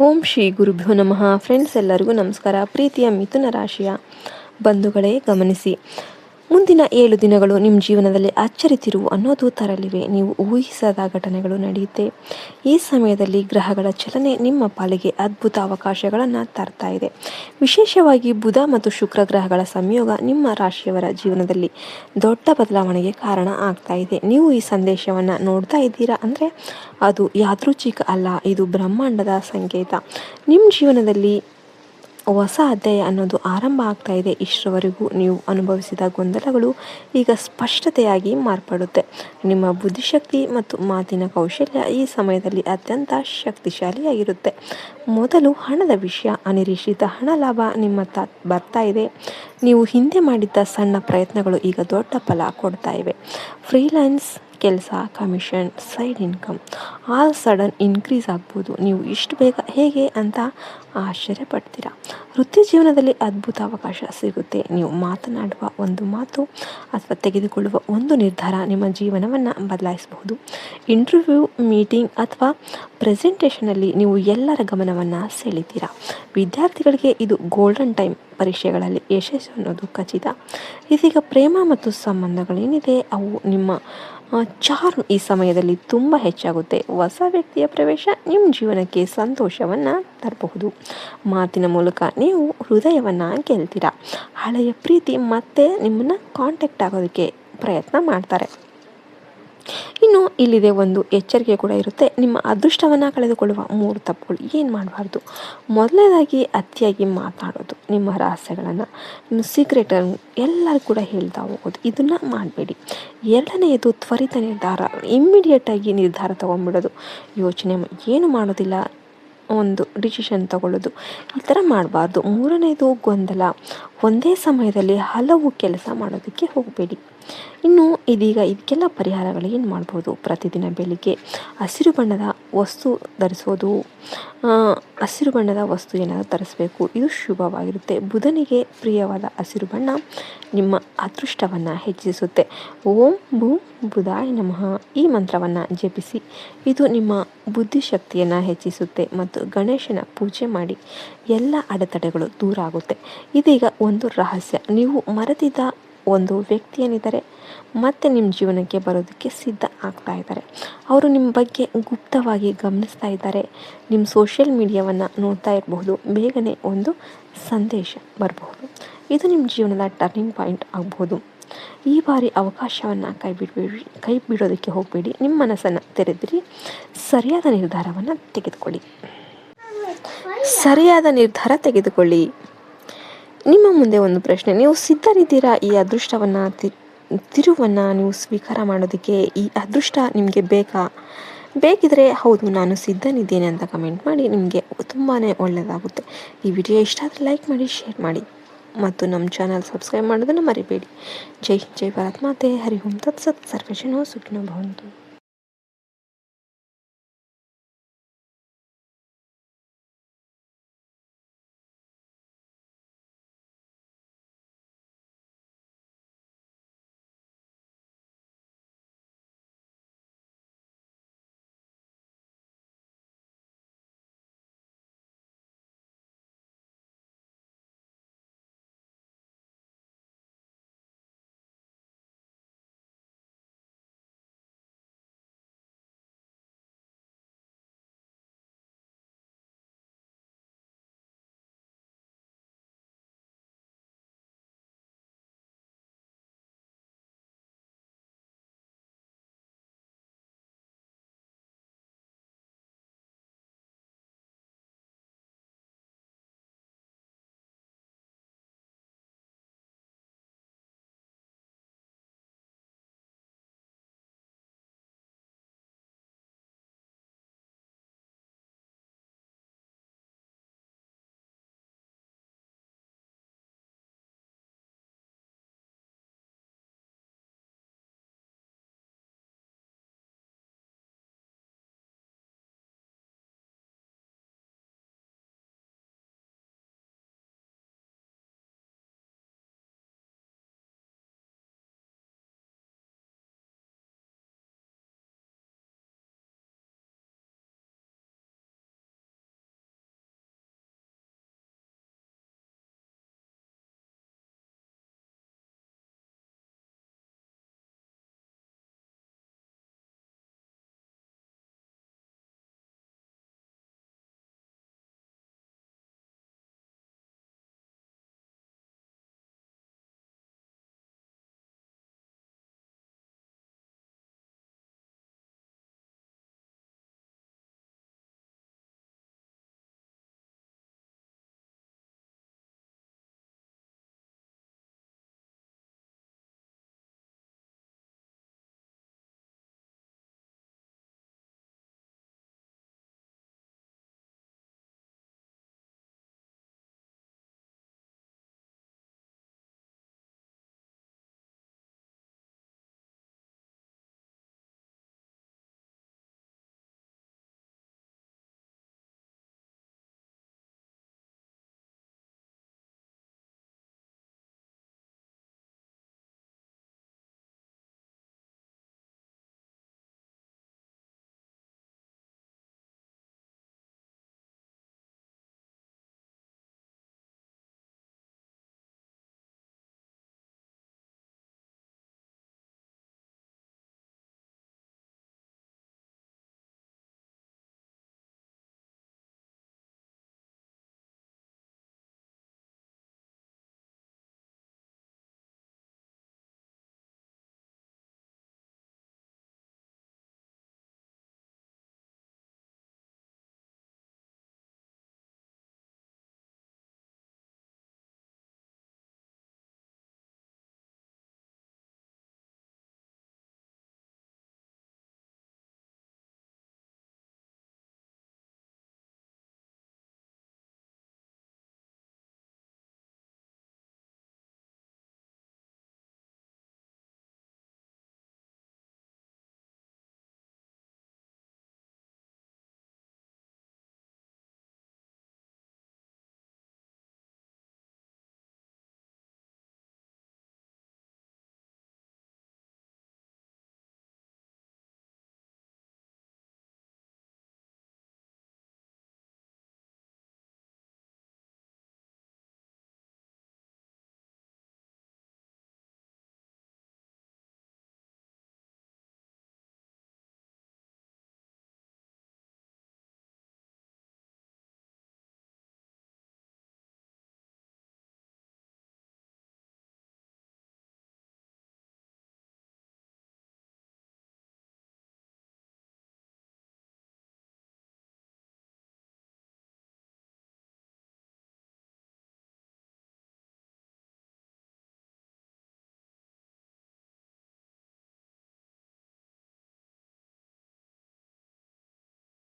ಓಂ ಶ್ರೀ ಗುರುಭ್ಯೋ ನಮಃ. ಫ್ರೆಂಡ್ಸ್, ಎಲ್ಲರಿಗೂ ನಮಸ್ಕಾರ. ಪ್ರೀತಿಯ ಮಿಥುನ ರಾಶಿಯ ಬಂಧುಗಳೇ, ಗಮನಿಸಿ. ಮುಂದಿನ 7 ದಿನಗಳು ನಿಮ್ಮ ಜೀವನದಲ್ಲಿ ಅಚ್ಚರಿ ತಿರುವು ಅನ್ನೋದು ತರಲಿವೆ. ನೀವು ಊಹಿಸದ ಘಟನೆಗಳು ನಡೆಯುತ್ತೆ. ಈ ಸಮಯದಲ್ಲಿ ಗ್ರಹಗಳ ಚಲನೆ ನಿಮ್ಮ ಪಾಲಿಗೆ ಅದ್ಭುತ ಅವಕಾಶಗಳನ್ನು ತರ್ತಾ ಇದೆ. ವಿಶೇಷವಾಗಿ ಬುಧ ಮತ್ತು ಶುಕ್ರ ಗ್ರಹಗಳ ಸಂಯೋಗ ನಿಮ್ಮ ರಾಶಿಯವರ ಜೀವನದಲ್ಲಿ ದೊಡ್ಡ ಬದಲಾವಣೆಗೆ ಕಾರಣ ಆಗ್ತಾ ಇದೆ. ನೀವು ಈ ಸಂದೇಶವನ್ನು ನೋಡ್ತಾ ಇದ್ದೀರಾ ಅಂದರೆ ಅದು ಯಾದೃಚ್ಛಿಕ ಅಲ್ಲ, ಇದು ಬ್ರಹ್ಮಾಂಡದ ಸಂಕೇತ. ನಿಮ್ಮ ಜೀವನದಲ್ಲಿ ಹೊಸ ಅಧ್ಯಾಯ ಅನ್ನೋದು ಆರಂಭ ಆಗ್ತಾ ಇದೆ. ಇಷ್ಟರವರೆಗೂ ನೀವು ಅನುಭವಿಸಿದ ಗೊಂದಲಗಳು ಈಗ ಸ್ಪಷ್ಟತೆಯಾಗಿ ಮಾರ್ಪಡುತ್ತೆ. ನಿಮ್ಮ ಬುದ್ಧಿಶಕ್ತಿ ಮತ್ತು ಮಾತಿನ ಕೌಶಲ್ಯ ಈ ಸಮಯದಲ್ಲಿ ಅತ್ಯಂತ ಶಕ್ತಿಶಾಲಿಯಾಗಿರುತ್ತೆ. ಮೊದಲು ಹಣದ ವಿಷಯ. ಅನಿರೀಕ್ಷಿತ ಹಣ ಲಾಭ ನಿಮ್ಮತ್ತ ಬರ್ತಾ ಇದೆ. ನೀವು ಹಿಂದೆ ಮಾಡಿದ್ದ ಸಣ್ಣ ಪ್ರಯತ್ನಗಳು ಈಗ ದೊಡ್ಡ ಫಲ ಕೊಡ್ತಾ ಇವೆ. ಫ್ರೀಲಾನ್ಸ್ ಕೆಲಸ, commission, side income all sudden increase ಆಗ್ಬೋದು. ನೀವು ಇಷ್ಟು ಬೇಗ ಹೇಗೆ ಅಂತ ಆಶ್ಚರ್ಯಪಡ್ತೀರಾ. ವೃತ್ತಿ ಜೀವನದಲ್ಲಿ ಅದ್ಭುತ ಅವಕಾಶ ಸಿಗುತ್ತೆ. ನೀವು ಮಾತನಾಡುವ ಒಂದು ಮಾತು ಅಥವಾ ತೆಗೆದುಕೊಳ್ಳುವ ಒಂದು ನಿರ್ಧಾರ ನಿಮ್ಮ ಜೀವನವನ್ನು ಬದಲಾಯಿಸಬಹುದು. ಇಂಟರ್ವ್ಯೂ, ಮೀಟಿಂಗ್ ಅಥವಾ ಪ್ರೆಸೆಂಟೇಷನಲ್ಲಿ ನೀವು ಎಲ್ಲರ ಗಮನವನ್ನು ಸೆಳೀತೀರಾ. ವಿದ್ಯಾರ್ಥಿಗಳಿಗೆ ಇದು ಗೋಲ್ಡನ್ ಟೈಮ್. ಪರೀಕ್ಷೆಗಳಲ್ಲಿ ಯಶಸ್ಸು ಅನ್ನೋದು ಖಚಿತ. ಇದೀಗ ಪ್ರೇಮ ಮತ್ತು ಸಂಬಂಧಗಳೇನಿದೆ ಅವು ನಿಮ್ಮ ಚಾರ್ಮ್ ಈ ಸಮಯದಲ್ಲಿ ತುಂಬ ಹೆಚ್ಚಾಗುತ್ತೆ. ಹೊಸ ವ್ಯಕ್ತಿಯ ಪ್ರವೇಶ ನಿಮ್ಮ ಜೀವನಕ್ಕೆ ಸಂತೋಷವನ್ನು ತರಬಹುದು. ಮಾತಿನ ಮೂಲಕ ನೀವು ಹೃದಯವನ್ನು ಗೆಲ್ತೀರಾ. ಹಳೆಯ ಪ್ರೀತಿ ಮತ್ತೆ ನಿಮ್ಮನ್ನು ಕಾಂಟ್ಯಾಕ್ಟ್ ಆಗೋದಕ್ಕೆ ಪ್ರಯತ್ನ ಮಾಡ್ತಾರೆ. ಇನ್ನು ಇಲ್ಲಿದೆ ಒಂದು ಎಚ್ಚರಿಕೆ ಕೂಡ ಇರುತ್ತೆ. ನಿಮ್ಮ ಅದೃಷ್ಟವನ್ನು ಕಳೆದುಕೊಳ್ಳುವ 3 ತಪ್ಪುಗಳು. ಏನು ಮಾಡಬಾರ್ದು? ಮೊದಲನೇದಾಗಿ ಅತಿಯಾಗಿ ಮಾತನಾಡೋದು. ನಿಮ್ಮ ರಹಸ್ಯಗಳನ್ನು, ನಿಮ್ಮ ಸೀಕ್ರೆಟನ್ನು ಎಲ್ಲರೂ ಕೂಡ ಹೇಳ್ತಾ ಹೋಗೋದು. ಇದನ್ನು ಮಾಡಬೇಡಿ. ಎರಡನೆಯದು ತ್ವರಿತ ನಿರ್ಧಾರ. ಇಮ್ಮಿಡಿಯೇಟಾಗಿ ನಿರ್ಧಾರ ತೊಗೊಂಡ್ಬಿಡೋದು. ಯೋಚನೆ ಏನು ಮಾಡೋದಿಲ್ಲ, ಒಂದು ಡಿಸಿಷನ್ ತಗೊಳ್ಳೋದು, ಈ ಥರ ಮಾಡಬಾರ್ದು. ಮೂರನೇದು ಗೊಂದಲ. ಒಂದೇ ಸಮಯದಲ್ಲಿ ಹಲವು ಕೆಲಸ ಮಾಡೋದಕ್ಕೆ ಹೋಗಬೇಡಿ. ಇನ್ನು ಇದೀಗ ಇದಕ್ಕೆಲ್ಲ ಪರಿಹಾರಗಳು ಏನು ಮಾಡ್ಬೋದು? ಪ್ರತಿದಿನ ಬೆಳಿಗ್ಗೆ ಹಸಿರು ಬಣ್ಣದ ವಸ್ತು ಧರಿಸೋದು. ಹಸಿರು ಬಣ್ಣದ ವಸ್ತು ಏನಾದರೂ ಧರಿಸಬೇಕು, ಇದು ಶುಭವಾಗಿರುತ್ತೆ. ಬುಧನಿಗೆ ಪ್ರಿಯವಾದ ಹಸಿರು ಬಣ್ಣ ನಿಮ್ಮ ಅದೃಷ್ಟವನ್ನು ಹೆಚ್ಚಿಸುತ್ತೆ. ಓಂ ಭೂಂ ಬುಧಾಯ ನಮಃ ಈ ಮಂತ್ರವನ್ನು ಜಪಿಸಿ. ಇದು ನಿಮ್ಮ ಬುದ್ಧಿಶಕ್ತಿಯನ್ನು ಹೆಚ್ಚಿಸುತ್ತೆ. ಮತ್ತು ಗಣೇಶನ ಪೂಜೆ ಮಾಡಿ. ಎಲ್ಲ ಅಡೆತಡೆಗಳು ದೂರ ಆಗುತ್ತೆ. ಇದೀಗ ಒಂದು ರಹಸ್ಯ. ನೀವು ಮರೆತಿದ್ದ ಒಂದು ವ್ಯಕ್ತಿ ಏನಿದ್ದಾರೆ ಮತ್ತೆ ನಿಮ್ಮ ಜೀವನಕ್ಕೆ ಬರೋದಕ್ಕೆ ಸಿದ್ಧ ಆಗ್ತಾ ಇದ್ದಾರೆ. ಅವರು ನಿಮ್ಮ ಬಗ್ಗೆ ಗುಪ್ತವಾಗಿ ಗಮನಿಸ್ತಾ ಇದ್ದಾರೆ. ನಿಮ್ಮ ಸೋಷಿಯಲ್ ಮೀಡಿಯಾವನ್ನು ನೋಡ್ತಾ ಇರಬಹುದು. ಬೇಗನೆ ಒಂದು ಸಂದೇಶ ಬರಬಹುದು. ಇದು ನಿಮ್ಮ ಜೀವನದ ಟರ್ನಿಂಗ್ ಪಾಯಿಂಟ್ ಆಗಬಹುದು. ಈ ಬಾರಿ ಅವಕಾಶವನ್ನು ಕೈ ಬಿಡೋದಕ್ಕೆ ಹೋಗಬೇಡಿ. ನಿಮ್ಮ ಮನಸ್ಸನ್ನು ತೆರೆದಿರಿ. ಸರಿಯಾದ ನಿರ್ಧಾರ ತೆಗೆದುಕೊಳ್ಳಿ. ನಿಮ್ಮ ಮುಂದೆ ಒಂದು ಪ್ರಶ್ನೆ. ನೀವು ಸಿದ್ಧರಿದ್ದೀರಾ ಈ ಅದೃಷ್ಟವನ್ನು ತಿರುವನ್ನು ನೀವು ಸ್ವೀಕಾರ ಮಾಡೋದಕ್ಕೆ? ಈ ಅದೃಷ್ಟ ನಿಮಗೆ ಬೇಕಿದ್ರೆ ಹೌದು ನಾನು ಸಿದ್ಧನಿದ್ದೇನೆ ಅಂತ ಕಮೆಂಟ್ ಮಾಡಿ. ನಿಮಗೆ ತುಂಬಾ ಒಳ್ಳೆಯದಾಗುತ್ತೆ. ಈ ವಿಡಿಯೋ ಇಷ್ಟ ಆದರೆ ಲೈಕ್ ಮಾಡಿ, ಶೇರ್ ಮಾಡಿ ಮತ್ತು ನಮ್ಮ ಚಾನಲ್ ಸಬ್ಸ್ಕ್ರೈಬ್ ಮಾಡೋದನ್ನು ಮರಿಬೇಡಿ. ಜೈ ಭಾರತ್ ಮಾತೆ. ಹರಿ ಓಂ ತತ್ಸತ್. ಸರ್ವೇ ಜನೋ ಸುಖಿನೋ ಭವಂತು.